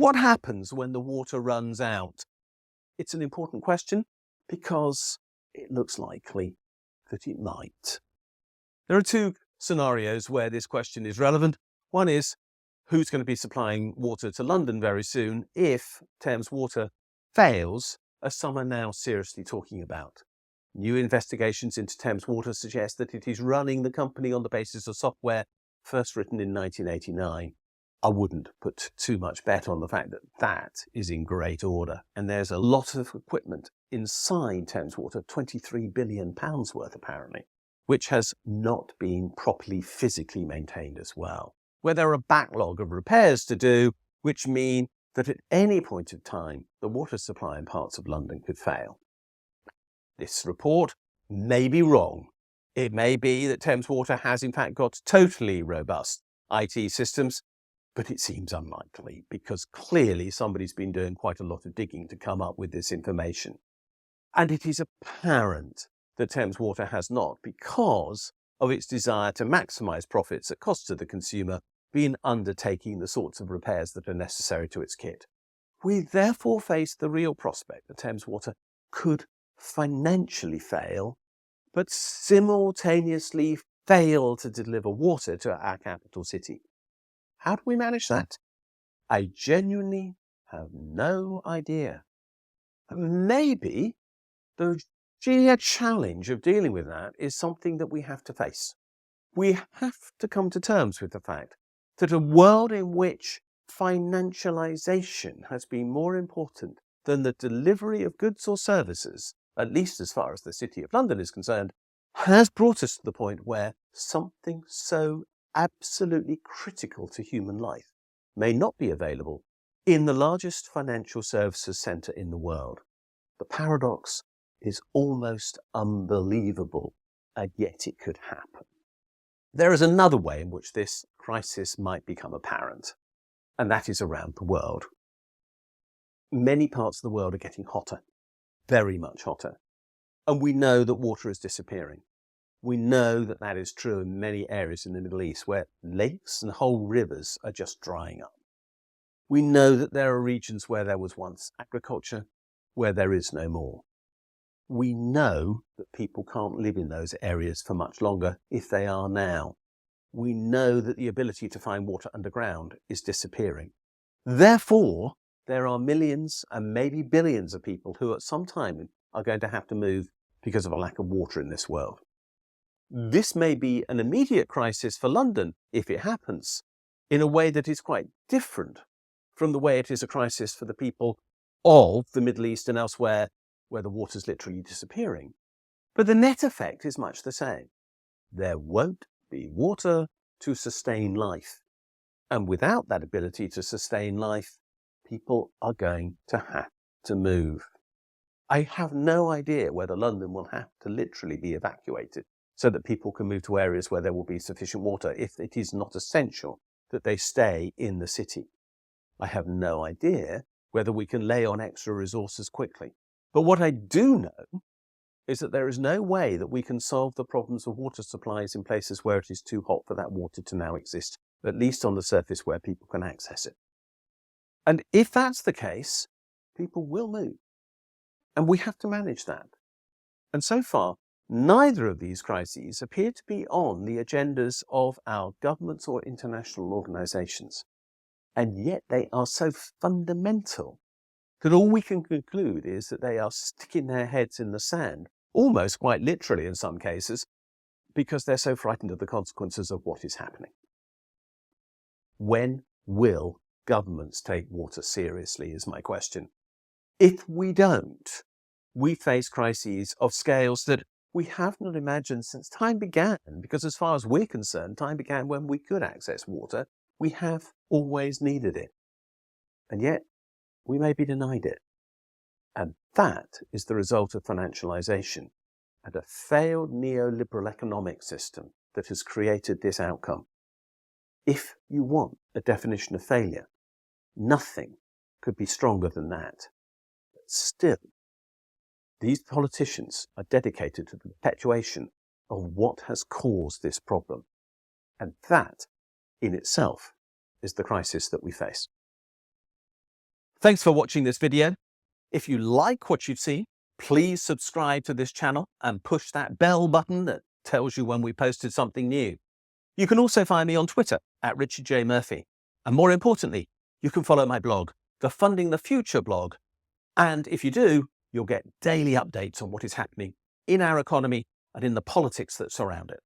What happens when the water runs out? It's an important question because it looks likely that it might. There are two scenarios where this question is relevant. One is who's going to be supplying water to London very soon if Thames Water fails, as some are now seriously talking about. New investigations into Thames Water suggest that it is running the company on the basis of software first written in 1989. I wouldn't put too much bet on the fact that that is in great order. And there's a lot of equipment inside Thames Water, £23 billion worth apparently, which has not been properly physically maintained as well, where there are a backlog of repairs to do, which mean that at any point of time, the water supply in parts of London could fail. This report may be wrong. It may be that Thames Water has in fact got totally robust IT systems, but it seems unlikely because clearly somebody's been doing quite a lot of digging to come up with this information. And it is apparent that Thames Water has not, because of its desire to maximise profits at cost to the consumer, been undertaking the sorts of repairs that are necessary to its kit. We therefore face the real prospect that Thames Water could financially fail, but simultaneously fail to deliver water to our capital city. How do we manage that? I genuinely have no idea. Maybe the sheer challenge of dealing with that is something that we have to face. We have to come to terms with the fact that a world in which financialization has been more important than the delivery of goods or services, at least as far as the City of London is concerned, has brought us to the point where something so absolutely critical to human life may not be available in the largest financial services centre in the world. The paradox is almost unbelievable, and yet it could happen. There is another way in which this crisis might become apparent, and that is around the world. Many parts of the world are getting hotter, very much hotter, and we know that water is disappearing. We know that that is true in many areas in the Middle East where lakes and whole rivers are just drying up. We know that there are regions where there was once agriculture, where there is no more. We know that people can't live in those areas for much longer if they are now. We know that the ability to find water underground is disappearing. Therefore, there are millions and maybe billions of people who at some time are going to have to move because of a lack of water in this world. This may be an immediate crisis for London, if it happens, in a way that is quite different from the way it is a crisis for the people of the Middle East and elsewhere where the water is literally disappearing. But the net effect is much the same. There won't be water to sustain life. And without that ability to sustain life, people are going to have to move. I have no idea whether London will have to literally be evacuated so that people can move to areas where there will be sufficient water if it is not essential that they stay in the city. I have no idea whether we can lay on extra resources quickly. But what I do know is that there is no way that we can solve the problems of water supplies in places where it is too hot for that water to now exist, at least on the surface where people can access it. And if that's the case, people will move. And we have to manage that. And so far, neither of these crises appear to be on the agendas of our governments or international organisations. And yet they are so fundamental that all we can conclude is that they are sticking their heads in the sand, almost quite literally in some cases, because they're so frightened of the consequences of what is happening. When will governments take water seriously is my question. If we don't, we face crises of scales that we have not imagined since time began, because as far as we're concerned, time began when we could access water. We have always needed it. And yet, we may be denied it. And that is the result of financialization and a failed neoliberal economic system that has created this outcome. If you want a definition of failure, nothing could be stronger than that. But still, these politicians are dedicated to the perpetuation of what has caused this problem. And that, in itself, is the crisis that we face. Thanks for watching this video. If you like what you've seen, please subscribe to this channel and push that bell button that tells you when we posted something new. You can also find me on Twitter at Richard J. Murphy. And more importantly, you can follow my blog, the Funding the Future blog. And if you do, you'll get daily updates on what is happening in our economy and in the politics that surround it.